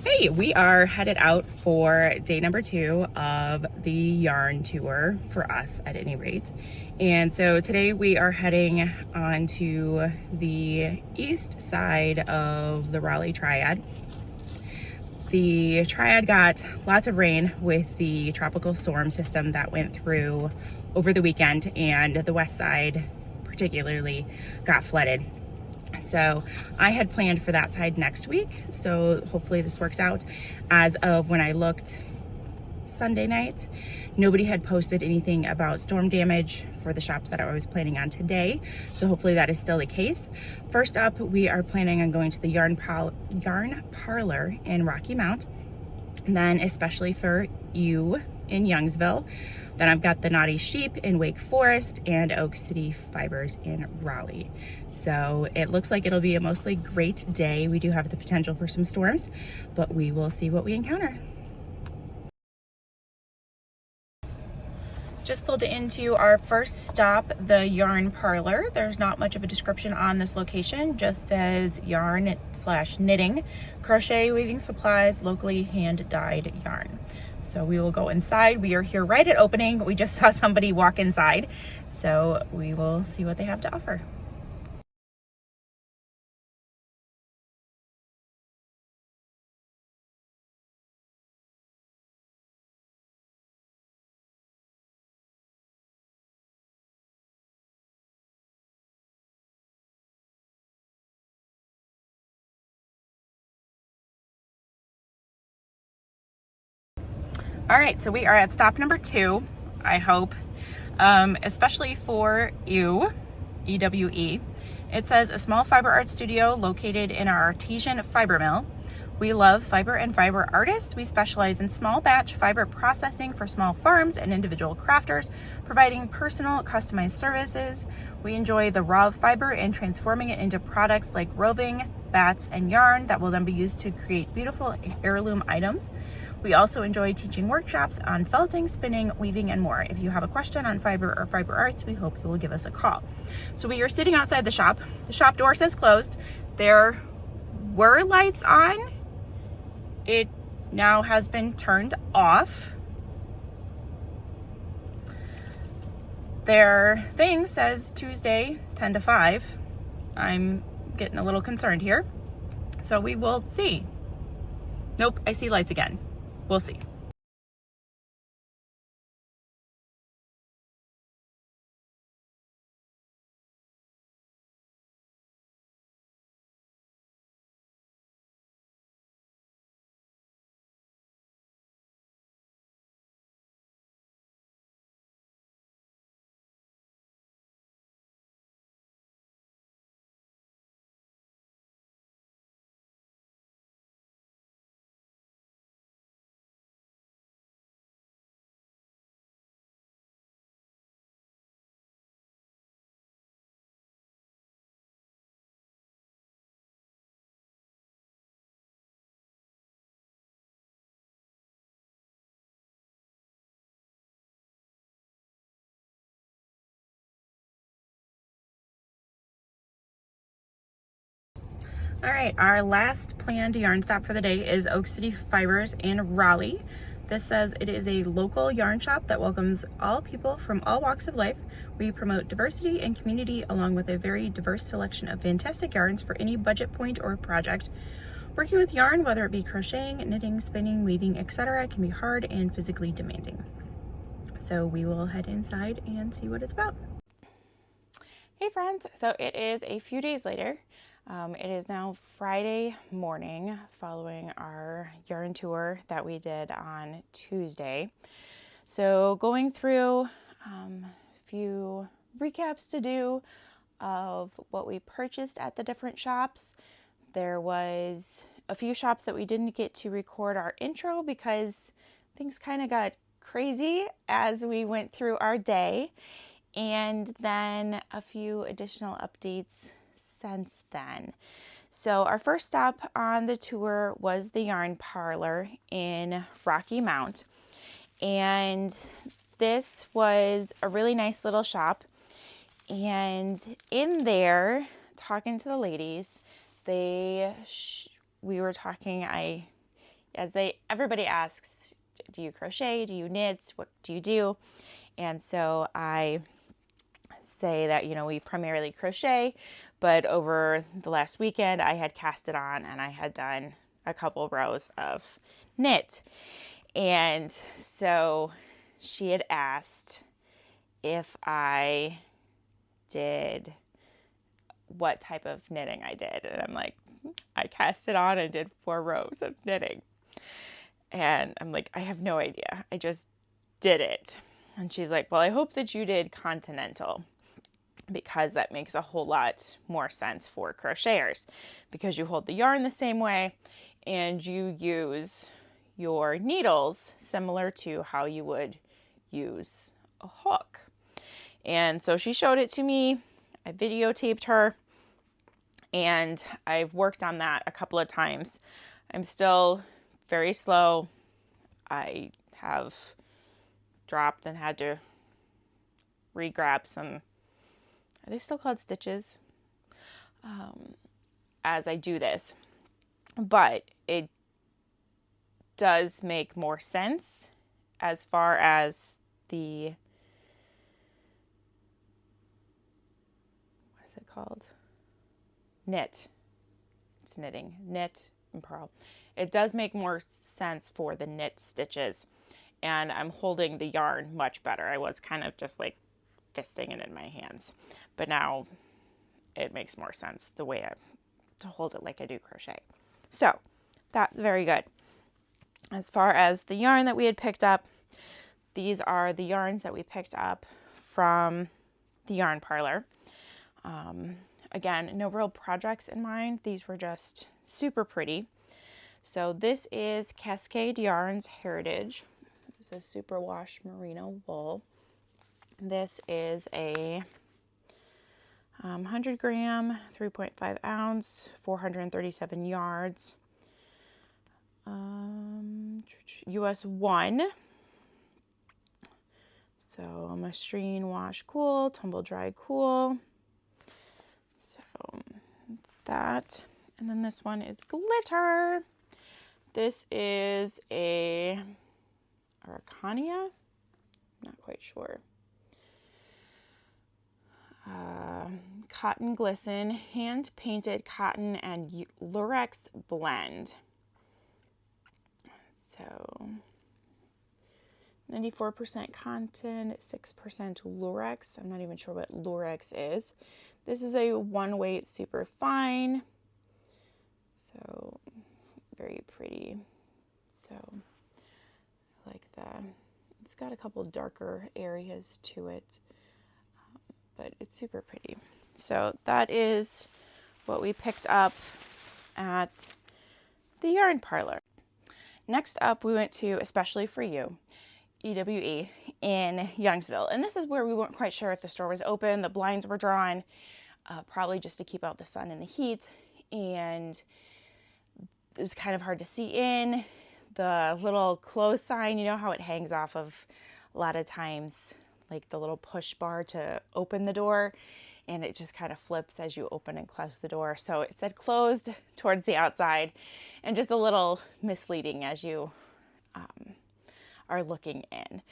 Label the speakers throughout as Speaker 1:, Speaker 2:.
Speaker 1: Hey, we are headed out for day number 2 of the yarn tour, for us at any rate. And so today we are heading on to the east side of the Raleigh Triad. The Triad got lots of rain with the tropical storm system that went through over the weekend, and the west side particularly got flooded. So I had planned for that side next week, so hopefully this works out. As of when I looked Sunday night, nobody had posted anything about storm damage for the shops that I was planning on today, so hopefully that is still the case. First up, we are planning on going to the Yarn Parlor in Rocky Mount, and then especially for you in Youngsville. Then I've got the Knotty Sheep in Wake Forest and Oak City Fibers in Raleigh. So it looks like it'll be a mostly great day. We do have the potential for some storms, but we will see what we encounter. Just pulled into our first stop, the Yarn Parlor. There's not much of a description on this location, just says yarn/knitting, crochet, weaving supplies, locally hand-dyed yarn. So we will go inside. We are here right at opening. We just saw somebody walk inside, so we will see what they have to offer. All right, so we are at stop number 2, I hope, especially for you, EWE. It says a small fiber art studio located in our artesian fiber mill. We love fiber and fiber artists. We specialize in small batch fiber processing for small farms and individual crafters, providing personal customized services. We enjoy the raw fiber and transforming it into products like roving, bats, and yarn that will then be used to create beautiful heirloom items. We also enjoy teaching workshops on felting, spinning, weaving, and more. If you have a question on fiber or fiber arts, we hope you will give us a call. So we are sitting outside the shop. The shop door says closed. There were lights on. It now has been turned off. Their thing says Tuesday, 10 to 5. I'm getting a little concerned here. So we will see. Nope, I see lights again. We'll see. All right, our last planned yarn stop for the day is Oak City Fibers in Raleigh. This says it is a local yarn shop that welcomes all people from all walks of life. We promote diversity and community along with a very diverse selection of fantastic yarns for any budget point or project. Working with yarn, whether it be crocheting, knitting, spinning, weaving, etc., can be hard and physically demanding. So we will head inside and see what it's about. Hey friends, so it is a few days later. It is now Friday morning following our yarn tour that we did on Tuesday. So going through a few recaps to do of what we purchased at the different shops. There was a few shops that we didn't get to record our intro because things kind of got crazy as we went through our day. And then a few additional updates since then. So our first stop on the tour was the Yarn Parlor in Rocky Mount. And this was a really nice little shop. And in there, talking to the ladies, we were talking, I everybody asks, do you crochet? Do you knit? What do you do? And so I say that, we primarily crochet, but over the last weekend I had cast it on and I had done a couple rows of knit. And so she had asked if I did what type of knitting I did. And I'm like, I cast it on and did 4 rows of knitting. And I'm like, I have no idea. I just did it. And she's like, well, I hope that you did continental, because that makes a whole lot more sense for crocheters, because you hold the yarn the same way and you use your needles similar to how you would use a hook. And so she showed it to me. I videotaped her and I've worked on that a couple of times. I'm still very slow. I have dropped and had to re-grab some, are they still called stitches? As I do this, but it does make more sense as far as the, what is it called? Knit. It's knitting, knit and purl. It does make more sense for the knit stitches, and I'm holding the yarn much better. I was kind of just like fisting it in my hands, but now it makes more sense the way to hold it like I do crochet. So that's very good. As far as the yarn that we had picked up, these are the yarns that we picked up from the yarn parlor. Again, no real projects in mind. These were just super pretty. So this is Cascade Yarns Heritage. This is superwash merino wool. This is a 100 gram, 3.5 ounce, 437 yards, US 1. So machine wash cool, tumble dry cool. So that's that. And then this one is glitter. This is a Araucania. Not quite sure. Cotton Glisten, hand painted cotton and lurex blend. So 94% cotton, 6% lurex. I'm not even sure what lurex is. This is a 1 weight super fine. So very pretty. So I like that. It's got a couple darker areas to it, but it's super pretty. So that is what we picked up at the yarn parlor. Next up, we went to Especially For You, EWE, in Youngsville. And this is where we weren't quite sure if the store was open. The blinds were drawn, probably just to keep out the sun and the heat. And it was kind of hard to see in. The little close sign, you know how it hangs off of a lot of times, like the little push bar to open the door, and it just kind of flips as you open and close the door. So it said closed towards the outside, and just a little misleading as you are looking in.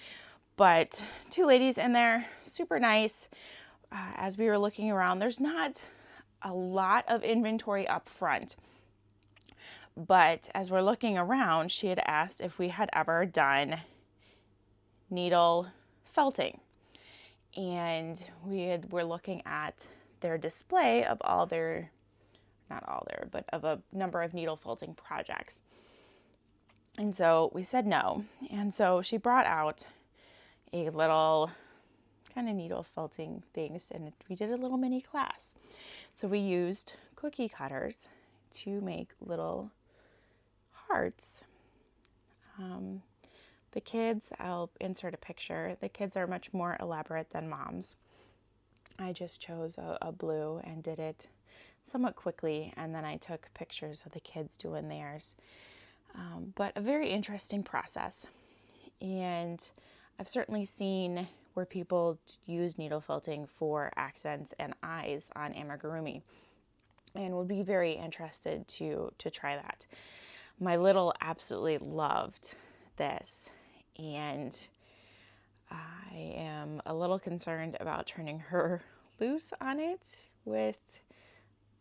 Speaker 1: But 2 ladies in there, super nice. As we were looking around, there's not a lot of inventory up front. But as we're looking around, she had asked if we had ever done needle felting. And we're looking at their display of all their, not all their, but of a number of needle felting projects. And so we said no. And so she brought out a little kind of needle felting things, and we did a little mini class. So we used cookie cutters to make little hearts. The kids, I'll insert a picture. The kids are much more elaborate than moms. I just chose a blue and did it somewhat quickly, and then I took pictures of the kids doing theirs. But a very interesting process. And I've certainly seen where people use needle felting for accents and eyes on amigurumi, and would be very interested to try that. My little absolutely loved this, and I am a little concerned about turning her loose on it with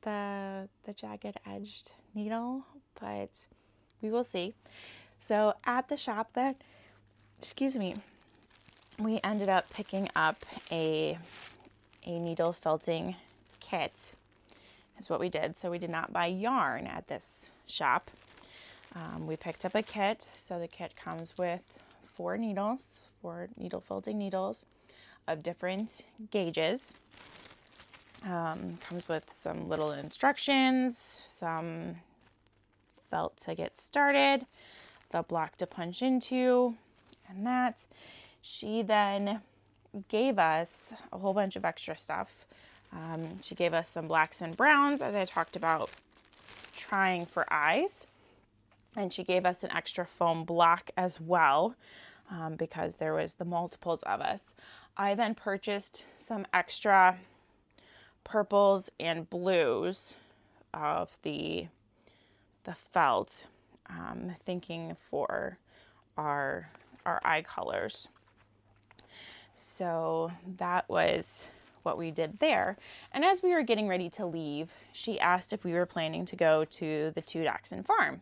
Speaker 1: the jagged edged needle, but we will see. So at the shop that, we ended up picking up a needle felting kit is what we did. So we did not buy yarn at this shop. We picked up a kit. So the kit comes with 4 needles, 4 needle felting needles of different gauges. Comes with some little instructions, some felt to get started, the block to punch into, and that. She then gave us a whole bunch of extra stuff. She gave us some blacks and browns, as I talked about trying for eyes. And she gave us an extra foam block as well, because there was the multiples of us. I then purchased some extra purples and blues of the felt, thinking for our eye colors. So that was what we did there. And as we were getting ready to leave, she asked if we were planning to go to the 2 Dachshund farm.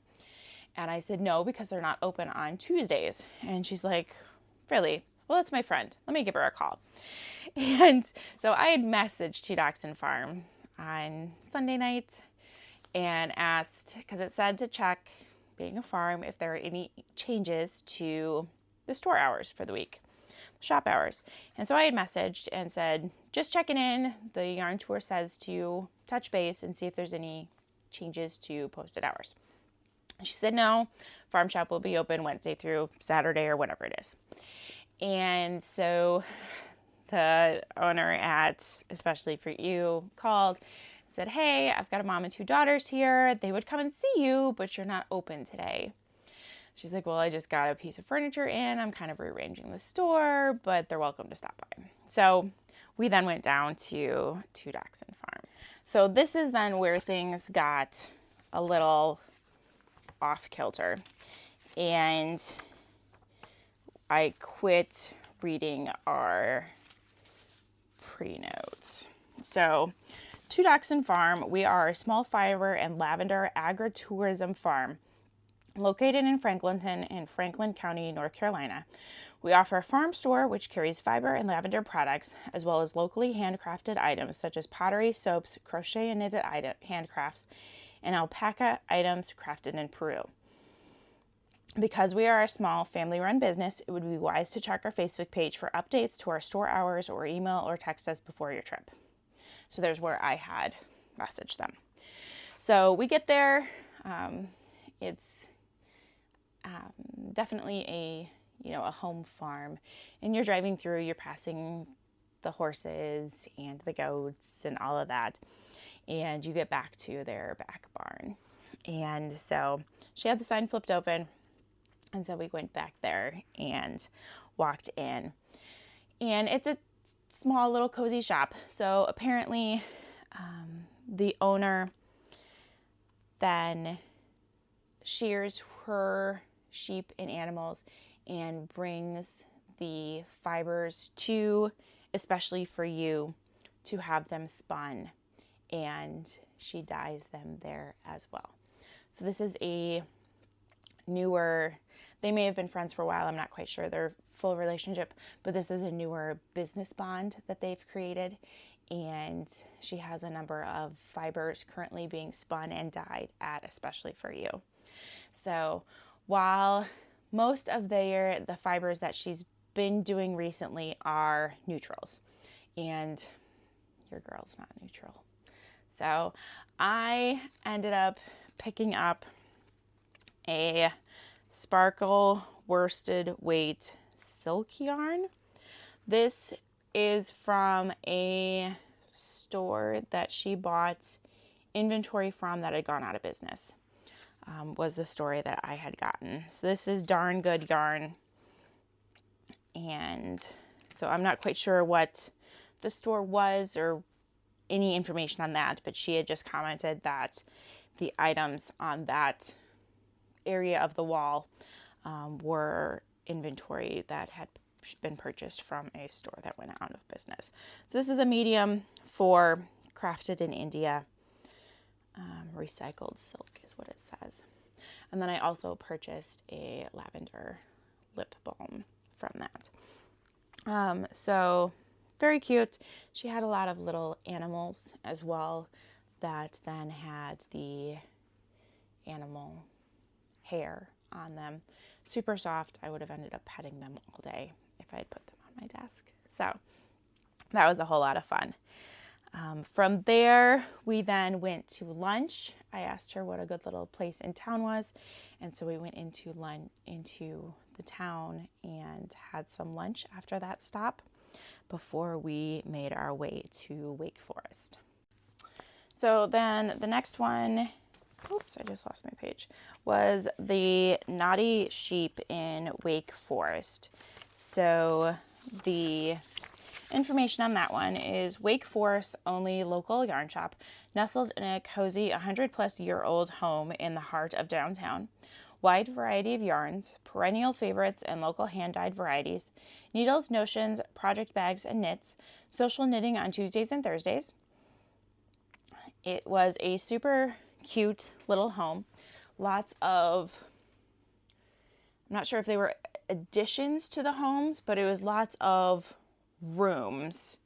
Speaker 1: And I said no, because they're not open on Tuesdays. And she's like, really? Well, that's my friend. Let me give her a call. And so I had messaged 2 Dachshund farm on Sunday night and asked, because it said to check, being a farm, if there are any changes to the store hours for the week, shop hours. And so I had messaged and said, just checking in. The yarn tour says to touch base and see if there's any changes to posted hours. She said no, farm shop will be open Wednesday through Saturday or whatever it is. And so the owner at Especially For You called and said, hey, I've got a mom and 2 daughters here. They would come and see you, but you're not open today. She's like, well, I just got a piece of furniture in. I'm kind of rearranging the store, but they're welcome to stop by. So we then went down to 2 Dachshund farm. So this is then where things got a little off kilter. And I quit reading our pre-notes. So 2 Dachshund farm, we are a small fiber and lavender agritourism farm located in Franklinton in Franklin County, North Carolina. We offer a farm store which carries fiber and lavender products, as well as locally handcrafted items such as pottery, soaps, crochet and knitted handcrafts, and alpaca items crafted in Peru. Because we are a small family-run business, it would be wise to check our Facebook page for updates to our store hours, or email or text us before your trip. So there's where I had messaged them. So we get there. It's definitely a home farm, and you're driving through, you're passing the horses and the goats and all of that, and you get back to their back barn. And so she had the sign flipped open, and so we went back there and walked in, and it's a small little cozy shop. So apparently the owner then shears her sheep and animals and brings the fibers to Especially For You to have them spun, and she dyes them there as well. So this is a newer, they may have been friends for a while, I'm not quite sure their full relationship, but this is a newer business bond that they've created, and she has a number of fibers currently being spun and dyed at Especially For You. So while most of the fibers that she's been doing recently are neutrals, and your girl's not neutral. So I ended up picking up a sparkle worsted weight silk yarn. This is from a store that she bought inventory from that had gone out of business. Was the story that I had gotten. So this is darn good yarn. And so I'm not quite sure what the store was or any information on that, but she had just commented that the items on that area of the wall were inventory that had been purchased from a store that went out of business. This is a medium for crafted in India. Recycled silk is what it says. And then I also purchased a lavender lip balm from that. So very cute. She had a lot of little animals as well that then had the animal hair on them. Super soft. I would have ended up petting them all day if I had put them on my desk. So that was a whole lot of fun. From there, we then went to lunch. I asked her what a good little place in town was. And so we went into the town and had some lunch after that stop before we made our way to Wake Forest. So then the next one, oops, I just lost my page, was the Knotty sheep in Wake Forest. So the information on that one is Wake Forest only local yarn shop, nestled in a cozy 100-plus-year-old home in the heart of downtown. Wide variety of yarns, perennial favorites and local hand-dyed varieties, needles, notions, project bags, and knits, social knitting on Tuesdays and Thursdays. It was a super cute little home. Lots of, I'm not sure if they were additions to the homes, but it was lots of rooms,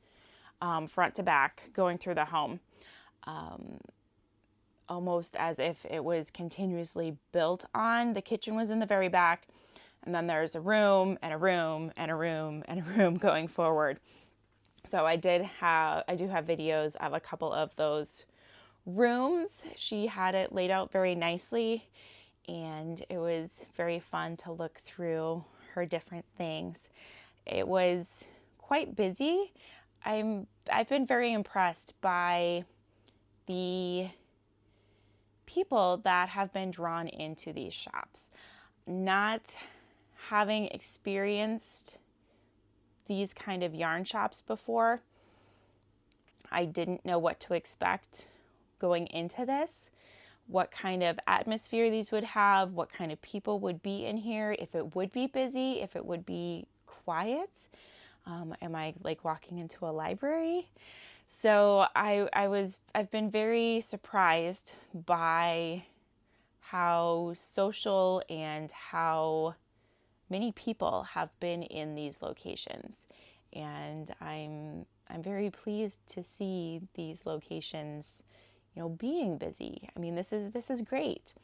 Speaker 1: front to back, going through the home, almost as if it was continuously built on. The kitchen was in the very back, and then there's a room and a room and a room and a room going forward. So I do have videos of a couple of those rooms. She had it laid out very nicely, and it was very fun to look through her different things. It was quite busy. I've been very impressed by the people that have been drawn into these shops. Not having experienced these kind of yarn shops before, I didn't know what to expect going into this, what kind of atmosphere these would have, what kind of people would be in here, if it would be busy, if it would be quiet. Am I like walking into a library? So I've been very surprised by how social and how many people have been in these locations. And I'm very pleased to see these locations, being busy. I mean, this is great.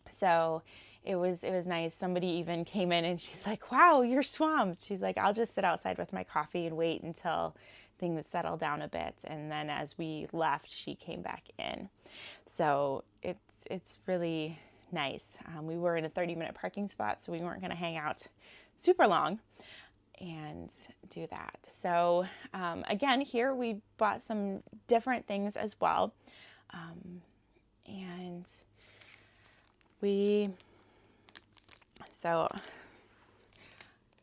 Speaker 1: So it was nice. Somebody even came in and she's like, "Wow, you're swamped." She's like, "I'll just sit outside with my coffee and wait until things settle down a bit." And then as we left, she came back in. So it's really nice. We were in a 30-minute parking spot, so we weren't going to hang out super long and do that. So again, here we bought some different things as well. So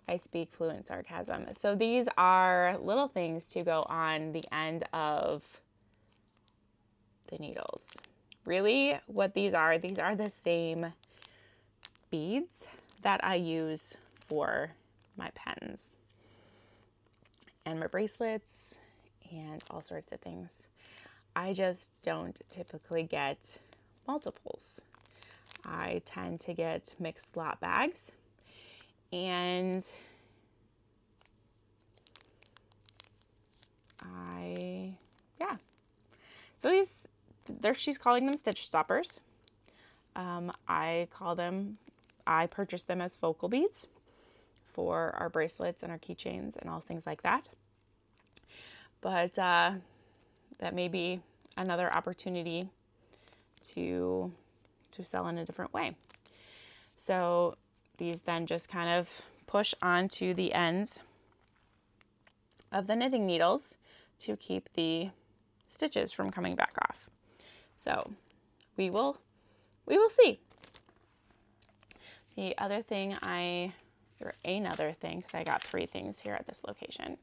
Speaker 1: I speak fluent sarcasm. So these are little things to go on the end of the needles. Really, what these are the same beads that I use for my pens and my bracelets and all sorts of things. I just don't typically get multiples. I tend to get mixed lot bags, and so she's calling them stitch stoppers. I purchased them as focal beads for our bracelets and our keychains and all things like that. But that may be another opportunity to sell in a different way. So these then just kind of push onto the ends of the knitting needles to keep the stitches from coming back off. So we will see. Another thing, because I got 3 things here at this location,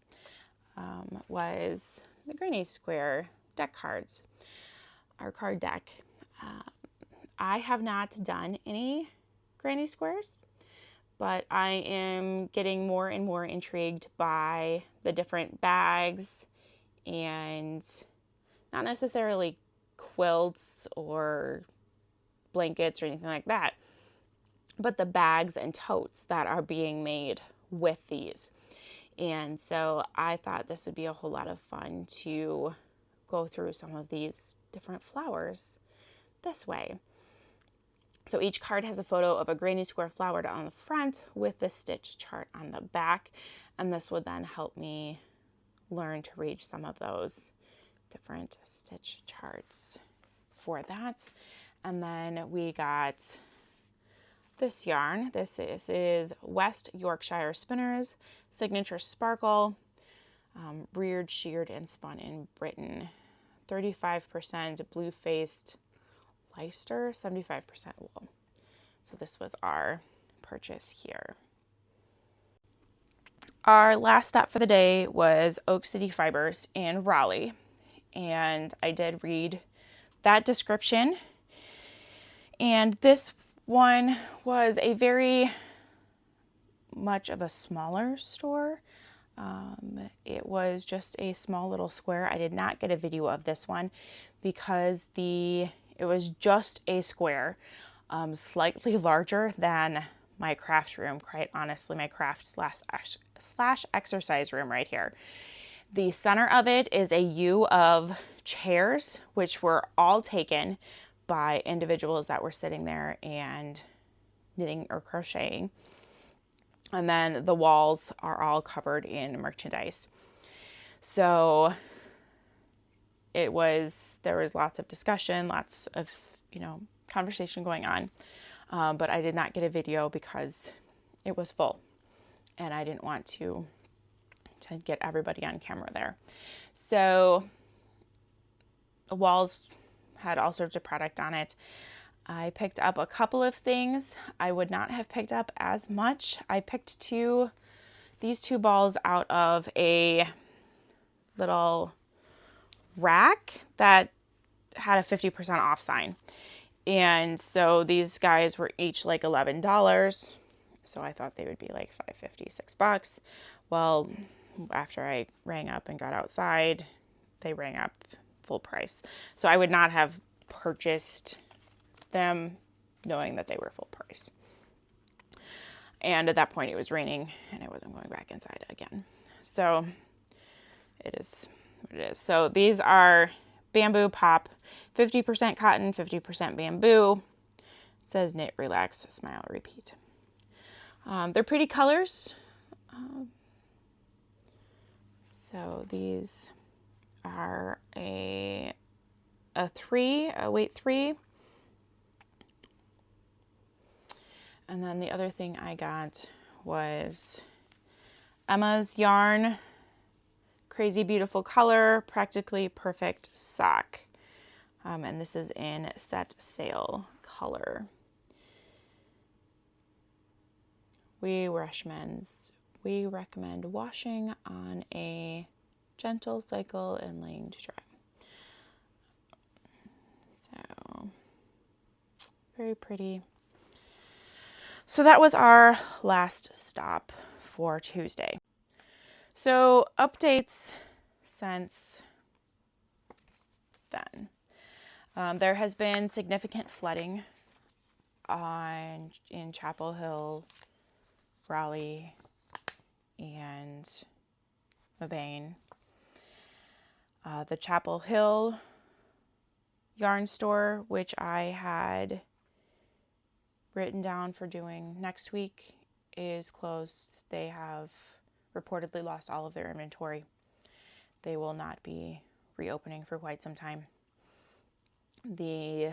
Speaker 1: was the Granny Square deck cards, our card deck. I have not done any granny squares, but I am getting more and more intrigued by the different bags and not necessarily quilts or blankets or anything like that, but the bags and totes that are being made with these. And so I thought this would be a whole lot of fun to go through some of these different flowers this way. So each card has a photo of a granny square flower on the front with the stitch chart on the back. And this would then help me learn to read some of those different stitch charts for that. And then we got this yarn. This is West Yorkshire Spinners Signature Sparkle, reared, sheared, and spun in Britain. 35% blue-faced Leicester, 75% wool. So this was our purchase here. Our last stop for the day was Oak City Fibers in Raleigh. And I did read that description. And this one was a very much of a smaller store. It was just a small little square. I did not get a video of this one because it was just a square, slightly larger than my craft room, quite honestly, my craft slash exercise room right here. The center of it is a U of chairs, which were all taken by individuals that were sitting there and knitting or crocheting. And then the walls are all covered in merchandise. So there was lots of discussion, lots of, conversation going on. But I did not get a video because it was full and I didn't want to get everybody on camera there. So the walls had all sorts of product on it. I picked up a couple of things. I would not have picked up as much. I picked these two balls out of a little rack that had a 50% off sign. And so these guys were each like $11. So I thought they would be like $5.50, $6. Well, after I rang up and got outside, they rang up full price. So I would not have purchased them knowing that they were full price. And at that point it was raining and I wasn't going back inside again. So it is what it is. So these are bamboo pop, 50% cotton, 50% bamboo. It says knit, relax, smile, repeat. They're pretty colors. So these are a weight 3. And then the other thing I got was Emma's yarn, crazy beautiful color, practically perfect sock. And this is in set sail color. We recommend washing on a gentle cycle and laying to dry. So very pretty. So that was our last stop for Tuesday. So updates since then. There has been significant flooding in Chapel Hill, Raleigh, and Mabane. The Chapel Hill yarn store, which I had written down for doing next week, is closed. They have reportedly lost all of their inventory. They will not be reopening for quite some time. The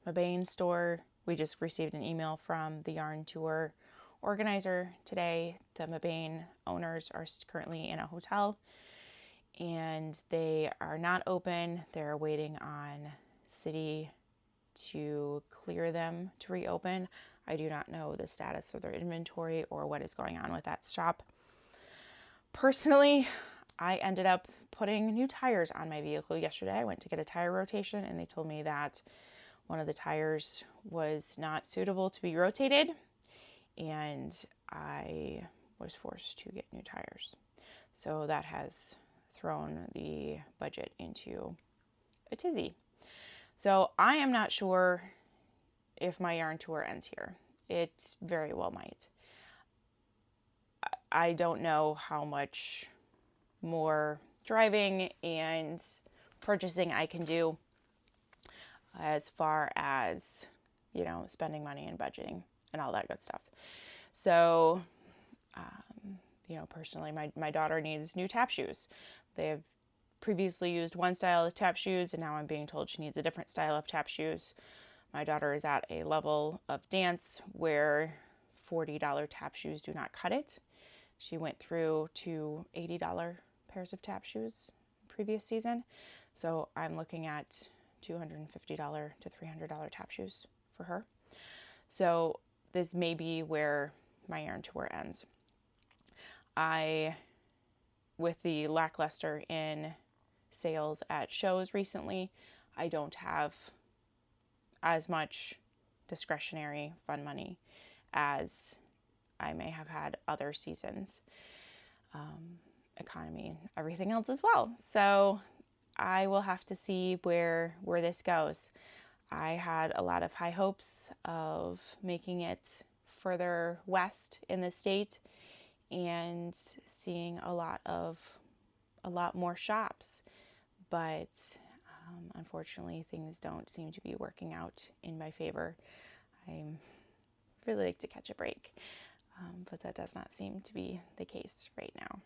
Speaker 1: Mabane store, we just received an email from the yarn tour organizer today. The Mabane owners are currently in a hotel and they are not open. They're waiting on city to clear them to reopen. I do not know the status of their inventory or what is going on with that shop. Personally, I ended up putting new tires on my vehicle yesterday. I went to get a tire rotation and they told me that one of the tires was not suitable to be rotated, and I was forced to get new tires. So that has thrown the budget into a tizzy. So I am not sure if my yarn tour ends here. It very well might. I don't know how much more driving and purchasing I can do as far as, spending money and budgeting and all that good stuff. So, personally, my daughter needs new tap shoes. They have previously used one style of tap shoes, and now I'm being told she needs a different style of tap shoes. My daughter is at a level of dance where $40 tap shoes do not cut it. She went through to $80 pairs of tap shoes previous season. So I'm looking at $250 to $300 tap shoes for her. So this may be where my yarn tour ends. With the lackluster in sales at shows recently, I don't have as much discretionary fun money as I may have had other seasons, economy and everything else as well. So I will have to see where this goes. I had a lot of high hopes of making it further west in the state and seeing a lot more shops, but unfortunately things don't seem to be working out in my favor. I really like to catch a break, but that does not seem to be the case right now.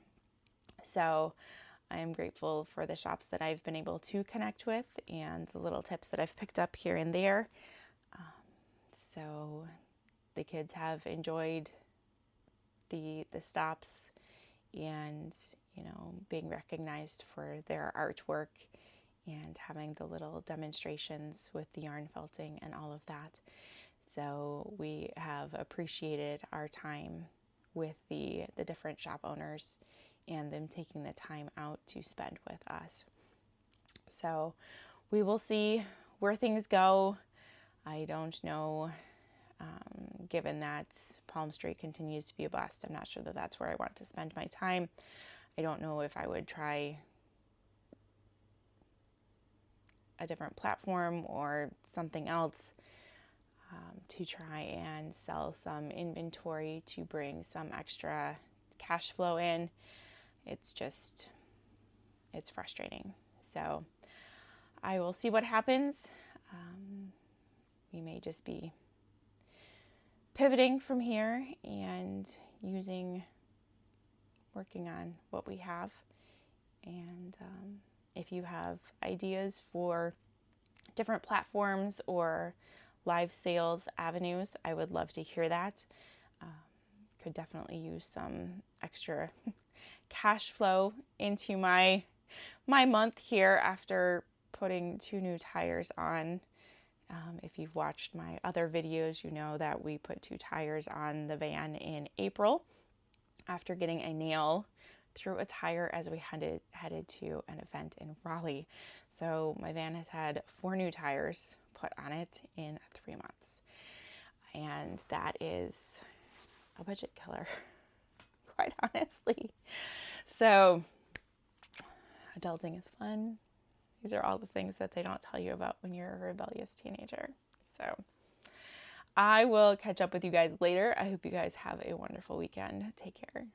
Speaker 1: So I am grateful for the shops that I've been able to connect with and the little tips that I've picked up here and there. So the kids have enjoyed the stops and, being recognized for their artwork and having the little demonstrations with the yarn felting and all of that. So we have appreciated our time with the different shop owners and them taking the time out to spend with us. So we will see where things go. I don't know, given that Palmstreet continues to be a bust, I'm not sure that that's where I want to spend my time. I don't know if I would try a different platform or something else to try and sell some inventory to bring some extra cash flow in. It's frustrating. So I will see what happens. We may just be pivoting from here and working on what we have. And if you have ideas for different platforms or live sales avenues, I would love to hear that. Could definitely use some extra cash flow into my month here after putting 2 new tires on. If you've watched my other videos, you know that we put 2 tires on the van in April after getting a nail through a tire as we headed to an event in Raleigh. So my van has had 4 new tires put on it in 3 months. And that is a budget killer, quite honestly. So adulting is fun. These are all the things that they don't tell you about when you're a rebellious teenager. So I will catch up with you guys later. I hope you guys have a wonderful weekend. Take care.